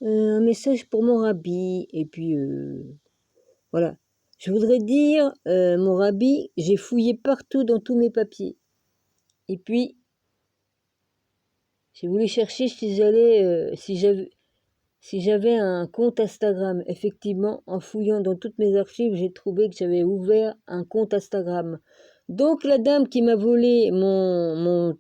Un message pour mon rabbi. Et puis, voilà. Je voudrais dire, mon rabbi, j'ai fouillé partout dans tous mes papiers. Et puis, j'ai voulu chercher si j'avais un compte Instagram. Effectivement, en fouillant dans toutes mes archives, j'ai trouvé que j'avais ouvert un compte Instagram. Donc, la dame qui m'a volé mon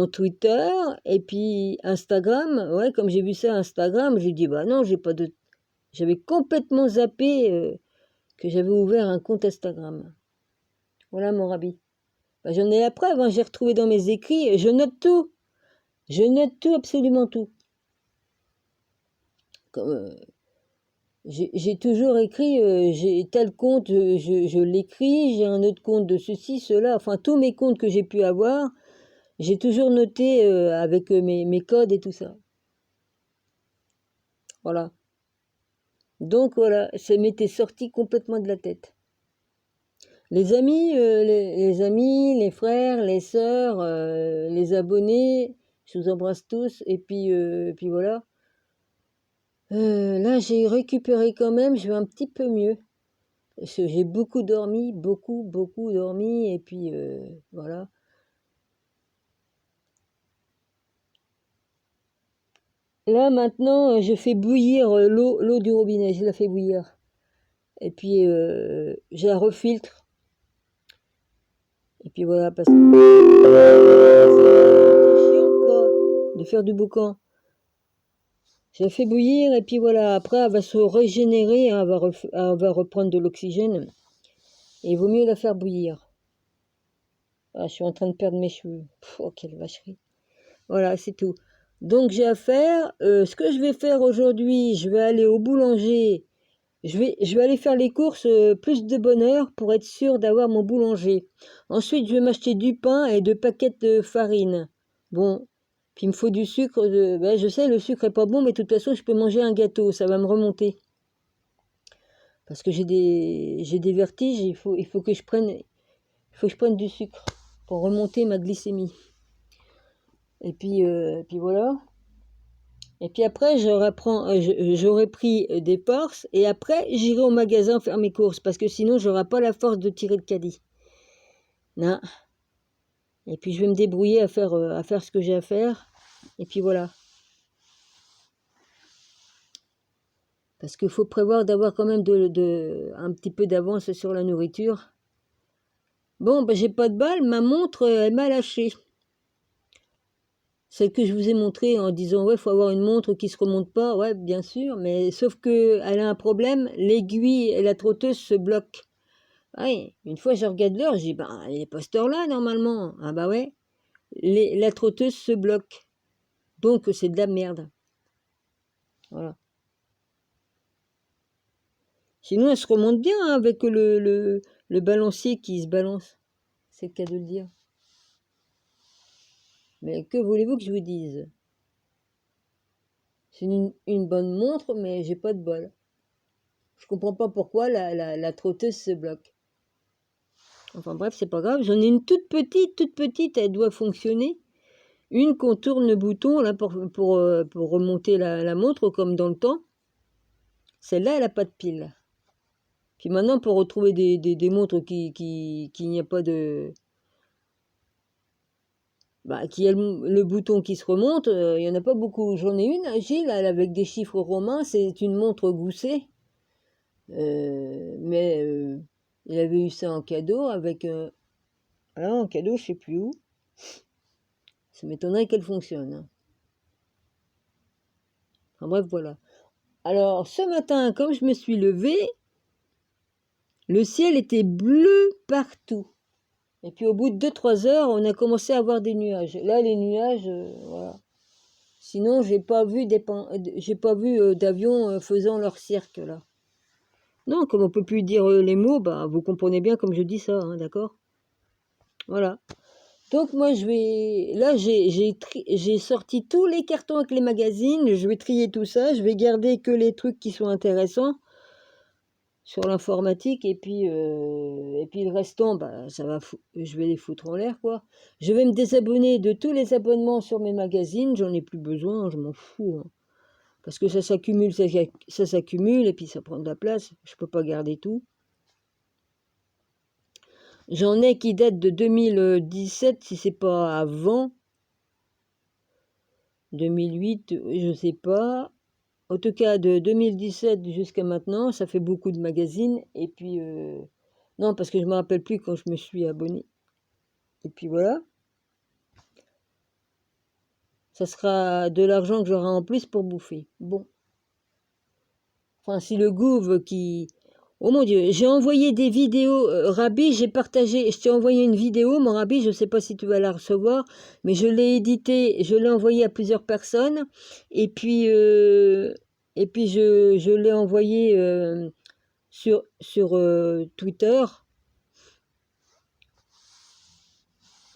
Twitter et puis Instagram, ouais, comme j'ai vu ça Instagram, j'ai dit, bah non, j'ai pas de... J'avais complètement zappé que j'avais ouvert un compte Instagram. Voilà mon rabbi. Bah, j'en ai la preuve, hein, j'ai retrouvé dans mes écrits, je note tout. Je note tout, absolument tout. Comme, j'ai toujours écrit, j'ai tel compte, je l'écris, j'ai un autre compte de ceci, cela, enfin tous mes comptes que j'ai pu avoir, j'ai toujours noté avec mes codes et tout ça. Voilà. Donc voilà, ça m'était sorti complètement de la tête. Les amis, les amis, les frères, les sœurs, les abonnés, je vous embrasse tous, et puis voilà. Là, j'ai récupéré quand même, je vais un petit peu mieux. J'ai beaucoup dormi, beaucoup dormi, et puis voilà. Là, maintenant, je fais bouillir l'eau du robinet, je la fais bouillir. Et puis, je la refiltre. Et puis voilà, parce que c'est chiant, quoi, de faire du boucan. Je la fais bouillir, et puis voilà, après, elle va se régénérer, hein, elle va reprendre de l'oxygène. Et il vaut mieux la faire bouillir. Ah, je suis en train de perdre mes cheveux. Oh, quelle vacherie. Voilà, c'est tout. Donc j'ai à faire. Ce que je vais faire aujourd'hui, je vais aller au boulanger. Je vais aller faire les courses plus de bonne heure pour être sûr d'avoir mon boulanger. Ensuite, je vais m'acheter du pain et 2 paquets de farine. Bon, puis il me faut du sucre. Ben, je sais, le sucre est pas bon, mais de toute façon, je peux manger un gâteau, ça va me remonter. Parce que j'ai des vertiges, il faut que je prenne du sucre pour remonter ma glycémie. Et puis voilà. Et puis après, j'aurais pris des forces et après, j'irai au magasin faire mes courses parce que sinon, j'aurai pas la force de tirer le caddie. Non. Et puis, je vais me débrouiller à faire ce que j'ai à faire. Et puis voilà. Parce qu'il faut prévoir d'avoir quand même un petit peu d'avance sur la nourriture. Bon, ben, j'ai pas de balle, ma montre, elle m'a lâché. Celle que je vous ai montrée en disant, ouais, il faut avoir une montre qui se remonte pas. Ouais, bien sûr, mais sauf que elle a un problème, l'aiguille et la trotteuse se bloquent. Oui, une fois je regarde l'heure, je dis, ben, elle est pas cette heure-là normalement. Ah bah ouais, la trotteuse se bloque. Donc c'est de la merde. Voilà. Sinon, elle se remonte bien hein, avec le balancier qui se balance. C'est le cas de le dire. Mais que voulez-vous que je vous dise? C'est une bonne montre, mais j'ai pas de bol. Je comprends pas pourquoi la trotteuse se bloque. Enfin bref, c'est pas grave. J'en ai une toute petite, elle doit fonctionner. Une qu'on tourne le bouton là pour remonter la montre comme dans le temps. Celle-là, elle n'a pas de pile. Puis maintenant, pour retrouver des montres qui n'y a pas de... Bah, qui a le bouton qui se remonte, il n'y en a pas beaucoup. J'en ai une, Gilles, elle, avec des chiffres romains, c'est une montre goussée. Mais il avait eu ça en cadeau avec... alors, en cadeau, je sais plus où. Ça m'étonnerait qu'elle fonctionne. Hein. Enfin bref, voilà. Alors, ce matin, comme je me suis levée, le ciel était bleu partout. Et puis au bout de 2-3 heures, on a commencé à avoir des nuages. Là, les nuages, voilà. Sinon, j'ai pas vu d'avions faisant leur cirque là. Non, comme on peut plus dire les mots, bah vous comprenez bien comme je dis ça, hein, d'accord? Voilà. Donc moi là j'ai sorti tous les cartons avec les magazines, je vais trier tout ça, je vais garder que les trucs qui sont intéressants sur l'informatique et puis le restant bah je vais les foutre en l'air quoi. Je vais me désabonner de tous les abonnements sur mes magazines, j'en ai plus besoin, je m'en fous. Hein. Parce que ça s'accumule, ça s'accumule, et puis ça prend de la place. Je peux pas garder tout. J'en ai qui datent de 2017, si c'est pas avant. 2008, je sais pas. En tout cas, de 2017 jusqu'à maintenant, ça fait beaucoup de magazines. Et puis, non, parce que je me rappelle plus quand je me suis abonné. Et puis voilà. Ça sera de l'argent que j'aurai en plus pour bouffer. Bon. Enfin, si le Gouv qui... Oh mon Dieu, j'ai envoyé des vidéos, Rabi, j'ai partagé, je t'ai envoyé une vidéo, mon Rabi, je ne sais pas si tu vas la recevoir, mais je l'ai éditée, je l'ai envoyée à plusieurs personnes, et puis, je l'ai envoyée sur Twitter.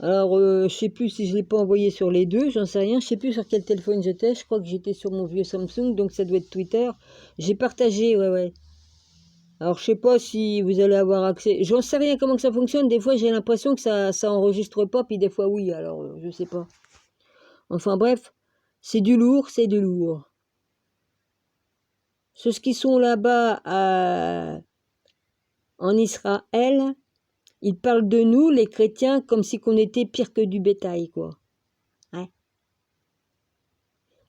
Alors, je sais plus si je l'ai pas envoyé sur les deux, j'en sais rien, je sais plus sur quel téléphone j'étais, je crois que j'étais sur mon vieux Samsung, donc ça doit être Twitter. J'ai partagé, ouais. Alors, je sais pas si vous allez avoir accès. J'en sais rien comment que ça fonctionne. Des fois, j'ai l'impression que ça enregistre pas, puis des fois, oui. Alors, je sais pas. Enfin, bref, c'est du lourd, c'est du lourd. Ceux qui sont là-bas en Israël, ils parlent de nous, les chrétiens, comme si qu'on était pire que du bétail, quoi. Ouais.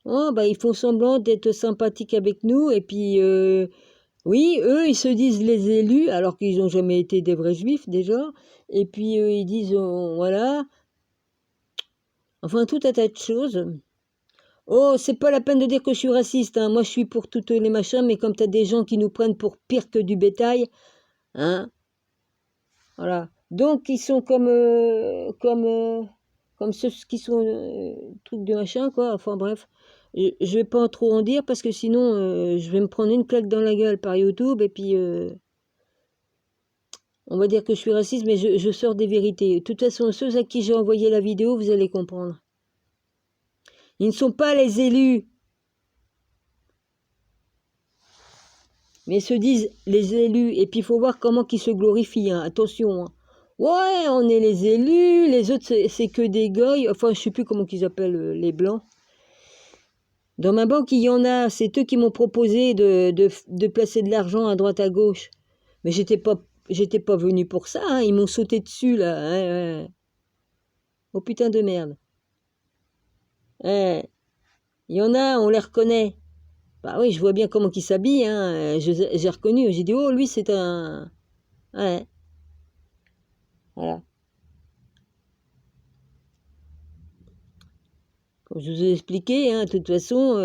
Oh, bah, ils font semblant d'être sympathiques avec nous, et puis, oui, eux, ils se disent les élus, alors qu'ils n'ont jamais été des vrais juifs, déjà. Et puis, ils disent, voilà. Enfin, tout un tas de choses. Oh, c'est pas la peine de dire que je suis raciste, hein. Moi, je suis pour toutes les machins, mais comme t'as des gens qui nous prennent pour pire que du bétail, hein, voilà. Donc, ils sont comme ceux qui sont trucs de machin, quoi. Enfin, bref. Je vais pas trop en dire parce que sinon, je vais me prendre une claque dans la gueule par YouTube et puis, on va dire que je suis raciste, mais je sors des vérités. De toute façon, ceux à qui j'ai envoyé la vidéo, vous allez comprendre. Ils ne sont pas les élus. Mais ils se disent les élus, et puis il faut voir comment ils se glorifient, hein. Attention, hein. Ouais, on est les élus, les autres c'est que des goy, enfin je sais plus comment qu'ils appellent les blancs. Dans ma banque, il y en a, c'est eux qui m'ont proposé de placer de l'argent à droite à gauche. Mais j'étais pas venu pour ça, hein. Ils m'ont sauté dessus là. Ouais. Oh putain de merde. Ouais. Il y en a, on les reconnaît. Bah oui, je vois bien comment ils s'habillent, hein. J'ai reconnu, j'ai dit, oh lui c'est un... Ouais. Voilà. Comme je vous ai expliqué, hein, de toute façon,